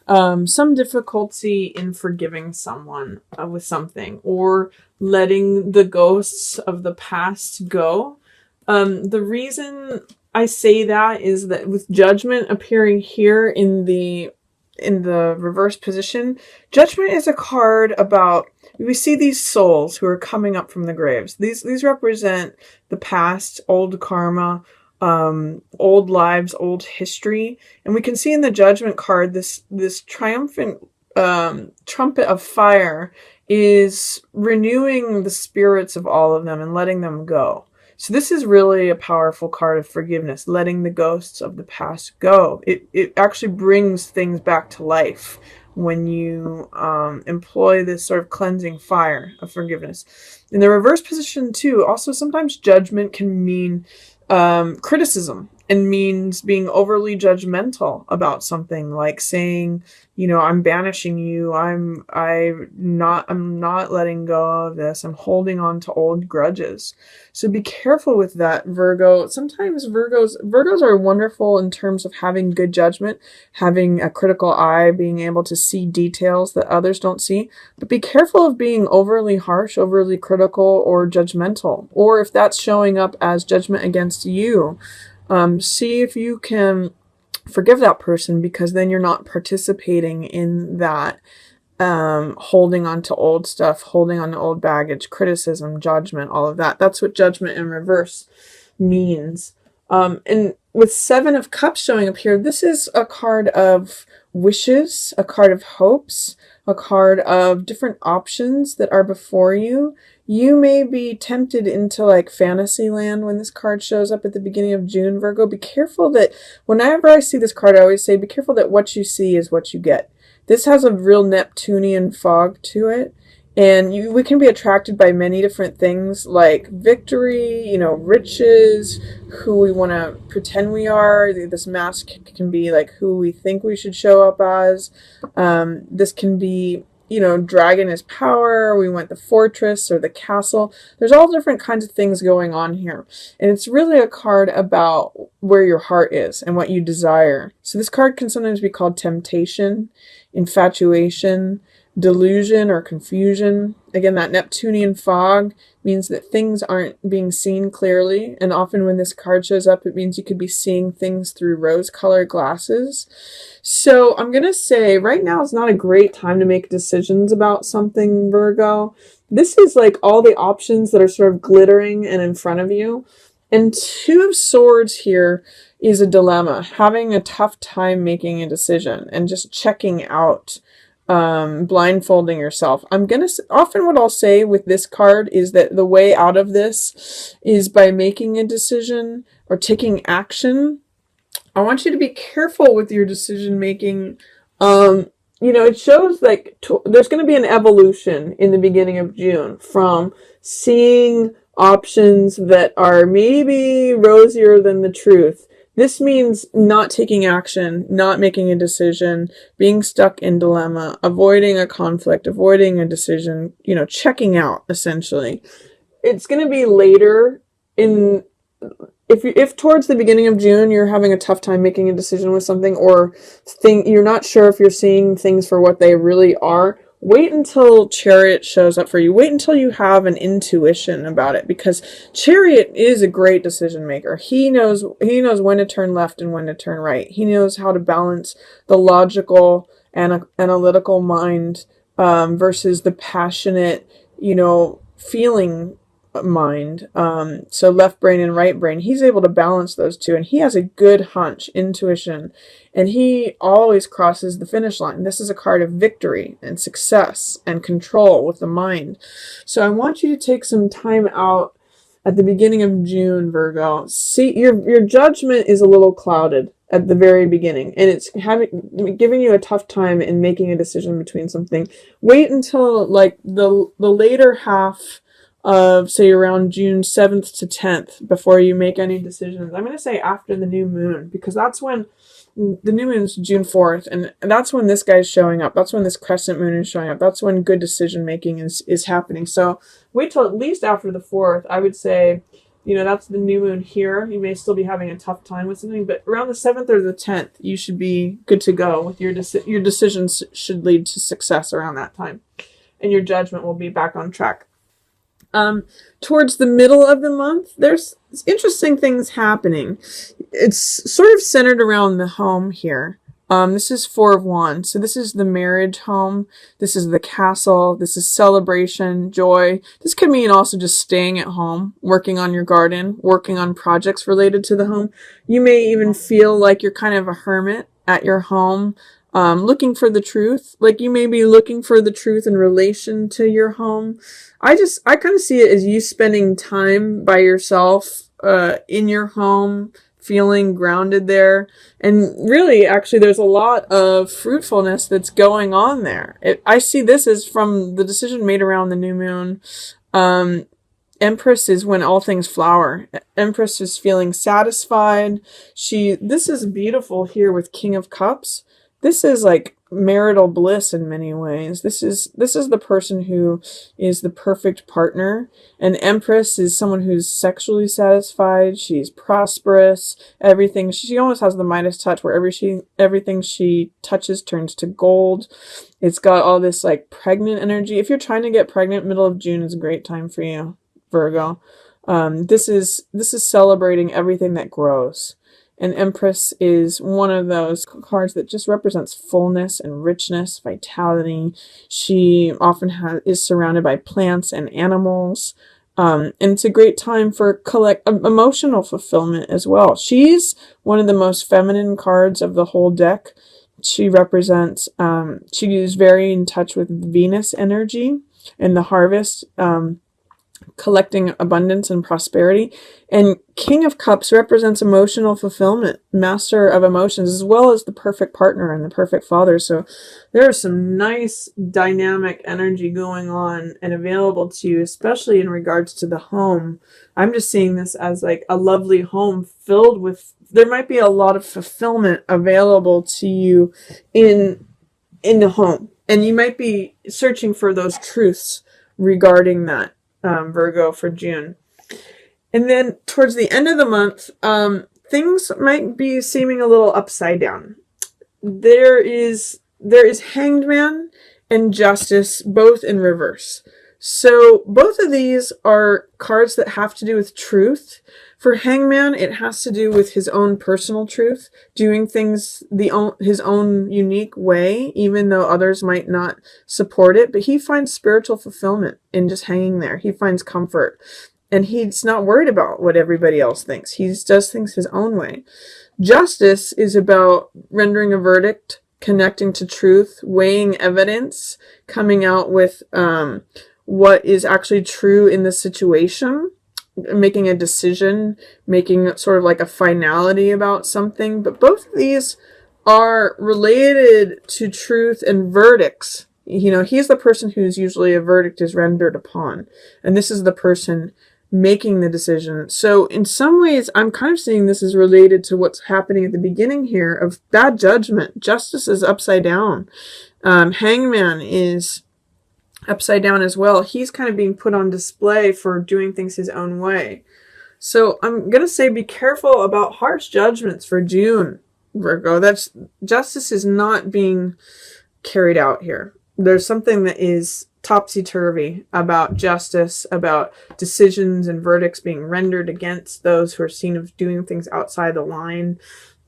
some difficulty in forgiving someone with something, or letting the ghosts of the past go. The reason I say that is that with Judgment appearing here in the reverse position, Judgment is a card about, we see these souls who are coming up from the graves. These represent the past, old karma, old lives, old history. And we can see in the Judgment card, this triumphant trumpet of fire is renewing the spirits of all of them and letting them go. So this is really a powerful card of forgiveness, letting the ghosts of the past go. It actually brings things back to life when you employ this sort of cleansing fire of forgiveness. In the reverse position too, also sometimes Judgment can mean criticism, and means being overly judgmental about something, like saying, you know, I'm banishing you, I'm not letting go of this, I'm holding on to old grudges. So be careful with that, Virgo. Sometimes Virgos are wonderful in terms of having good judgment, having a critical eye, being able to see details that others don't see. But be careful of being overly harsh, overly critical, or judgmental. Or if that's showing up as judgment against you, see if you can forgive that person, because then you're not participating in that holding on to old stuff, holding on to old baggage, criticism, judgment, all of that. That's what Judgment in reverse means. And with Seven of Cups showing up here, this is a card of wishes, a card of hopes, a card of different options that are before you. You may be tempted into like fantasy land when this card shows up at the beginning of June, Virgo. Be careful that whenever I see this card, I always say, be careful that what you see is what you get. This has a real Neptunian fog to it. And we can be attracted by many different things, like victory, you know, riches, who we want to pretend we are. This mask can be like who we think we should show up as. This can be, you know, dragon is power. We want the fortress or the castle. There's all different kinds of things going on here. And it's really a card about where your heart is and what you desire. So this card can sometimes be called temptation, infatuation, delusion, or confusion. Again, that Neptunian fog means that things aren't being seen clearly, and often when this card shows up, it means you could be seeing things through rose-colored glasses. So I'm gonna say right now is not a great time to make decisions about something, Virgo. This is like all the options that are sort of glittering and in front of you. And Two of Swords here is a dilemma, having a tough time making a decision and just checking out, blindfolding yourself. Often what I'll say with this card is that the way out of this is by making a decision or taking action. I want you to be careful with your decision making. You know, it shows like there's going to be an evolution in the beginning of June from seeing options that are maybe rosier than the truth. This means not taking action, not making a decision, being stuck in dilemma, avoiding a conflict, avoiding a decision, you know, checking out, essentially. It's going to be later in, if towards the beginning of June you're having a tough time making a decision with something, or you're not sure if you're seeing things for what they really are, wait until Chariot shows up for you. Wait until you have an intuition about it, because Chariot is a great decision maker. He knows when to turn left and when to turn right. He knows how to balance the logical and analytical mind versus the passionate, you know, feeling mind. So left brain and right brain. He's able to balance those two, and he has a good hunch, intuition, and he always crosses the finish line. This is a card of victory and success and control with the mind. So I want you to take some time out at the beginning of June, Virgo. See, your judgment is a little clouded at the very beginning, and it's giving you a tough time in making a decision between something. Wait until like the later half of, say, around June 7th to 10th before you make any decisions. I'm going to say after the new moon, because that's when the new moon is June 4th, and that's when this guy's showing up. That's when this crescent moon is showing up. That's when good decision making is happening. So wait till at least after the 4th. I would say, you know, that's the new moon here. You may still be having a tough time with something, but around the 7th or the 10th, you should be good to go with your decisions should lead to success around that time. And your judgment will be back on track. Towards the middle of the month, there's interesting things happening. It's sort of centered around the home here. This is 4 of Wands. So this is the marriage home. This is the castle. This is celebration, joy. This could mean also just staying at home, working on your garden, working on projects related to the home. You may even feel like you're kind of a hermit at your home, looking for the truth. Like you may be looking for the truth in relation to your home. I kind of see it as you spending time by yourself, in your home, feeling grounded there. And really, actually, there's a lot of fruitfulness that's going on there. I see this as from the decision made around the new moon. Empress is when all things flower. Empress is feeling satisfied. This is beautiful here with King of Cups. This is like marital bliss in many ways. This is the person who is the perfect partner. And Empress is someone who's sexually satisfied. She's prosperous. She almost has the Midas touch where everything she touches turns to gold. It's got all this like pregnant energy. If you're trying to get pregnant, middle of June is a great time for you, Virgo. This is celebrating everything that grows. And Empress is one of those cards that just represents fullness and richness, vitality. She often is surrounded by plants and animals. And it's a great time for emotional fulfillment as well. She's one of the most feminine cards of the whole deck. She represents, she is very in touch with Venus energy and the harvest, collecting abundance and prosperity. And King of Cups represents emotional fulfillment, master of emotions, as well as the perfect partner and the perfect father. So there is some nice dynamic energy going on and available to you, especially in regards to the home. I'm just seeing this as like a lovely home filled with, there might be a lot of fulfillment available to you in the home. And you might be searching for those truths regarding that. Virgo, for June. And then towards the end of the month, things might be seeming a little upside down. There is Hanged Man and Justice, both in reverse. So both of these are cards that have to do with truth. For Hangman, it has to do with his own personal truth, doing things his own unique way, even though others might not support it. But he finds spiritual fulfillment in just hanging there. He finds comfort. And he's not worried about what everybody else thinks. He does things his own way. Justice is about rendering a verdict, connecting to truth, weighing evidence, coming out with what is actually true in the situation, making a decision, making sort of like a finality about something. But both of these are related to truth and verdicts. You know, he's the person who's usually a verdict is rendered upon. And this is the person making the decision. So in some ways, I'm kind of seeing this as related to what's happening at the beginning here of bad judgment. Justice is upside down. Hangman is upside down as well. He's kind of being put on display for doing things his own way. So I'm going to say be careful about harsh judgments for June, Virgo. Justice is not being carried out here. There's something that is topsy-turvy about justice, about decisions and verdicts being rendered against those who are seen of doing things outside the line.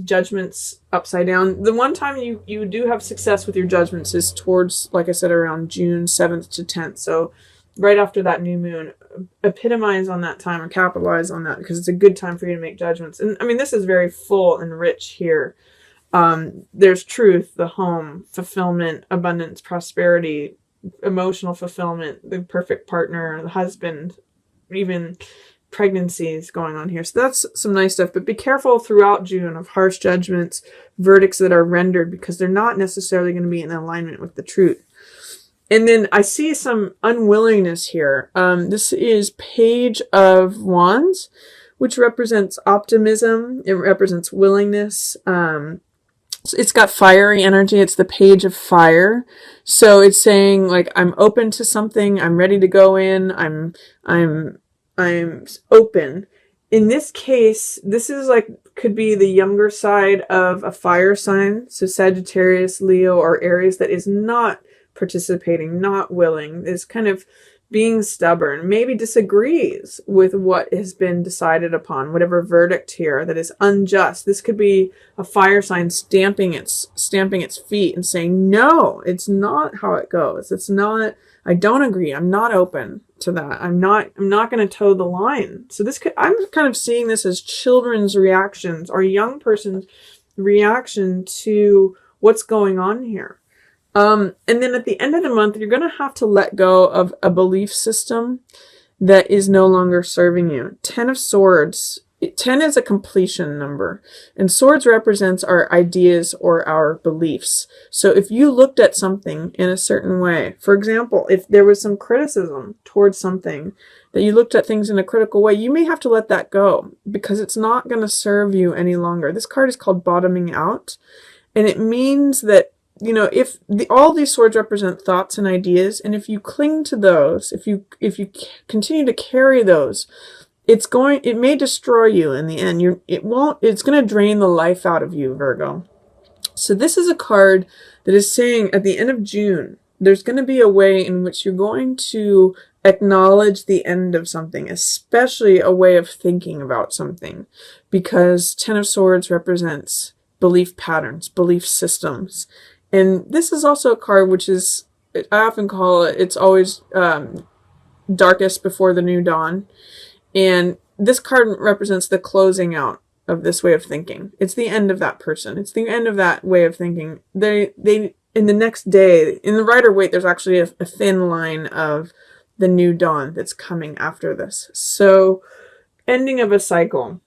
Judgments upside down. The one time you do have success with your judgments is towards, like I said, around June 7th to 10th. So right after that new moon, epitomize on that time or capitalize on that, because it's a good time for you to make judgments. And I mean, this is very full and rich here. There's truth, the home, fulfillment, abundance, prosperity, emotional fulfillment, the perfect partner, the husband, even pregnancies going on here. So that's some nice stuff, but be careful throughout June of harsh judgments, verdicts that are rendered, because they're not necessarily going to be in alignment with the truth. And then I see some unwillingness here. This is Page of Wands, which represents optimism. It represents willingness. It's got fiery energy. It's the Page of Fire. So it's saying like, I'm open to something. I'm ready to go in. I'm open. in this case, this is like, could be the younger side of a fire sign. So Sagittarius, Leo, or Aries that is not participating, not willing, is kind of being stubborn, maybe disagrees with what has been decided upon, whatever verdict here that is unjust. This could be a fire sign stamping its feet and saying, no, it's not how it goes. It's not, I don't agree. I'm not open to that. I'm not going to toe the line. So this could, I'm kind of seeing this as children's reactions or a young person's reaction to what's going on here. And then at the end of the month, you're going to have to let go of a belief system that is no longer serving you. 10 of Swords. 10 is a completion number, and Swords represents our ideas or our beliefs. So if you looked at something in a certain way, for example, if there was some criticism towards something, that you looked at things in a critical way, you may have to let that go because it's not going to serve you any longer. This card is called Bottoming Out, and it means that, you know, if all these swords represent thoughts and ideas, and if you cling to those, if you continue to carry those, it may destroy you in the end. It's going to drain the life out of you, Virgo. So this is a card that is saying at the end of June, there's going to be a way in which you're going to acknowledge the end of something, especially a way of thinking about something, because 10 of Swords represents belief patterns, belief systems. And this is also a card which is, I often call it, it's always darkest before the new dawn. And this card represents the closing out of this way of thinking. It's the end of that person. It's the end of that way of thinking. They in the next day, in the Rider-Waite, there's actually a thin line of the new dawn that's coming after this. So, ending of a cycle.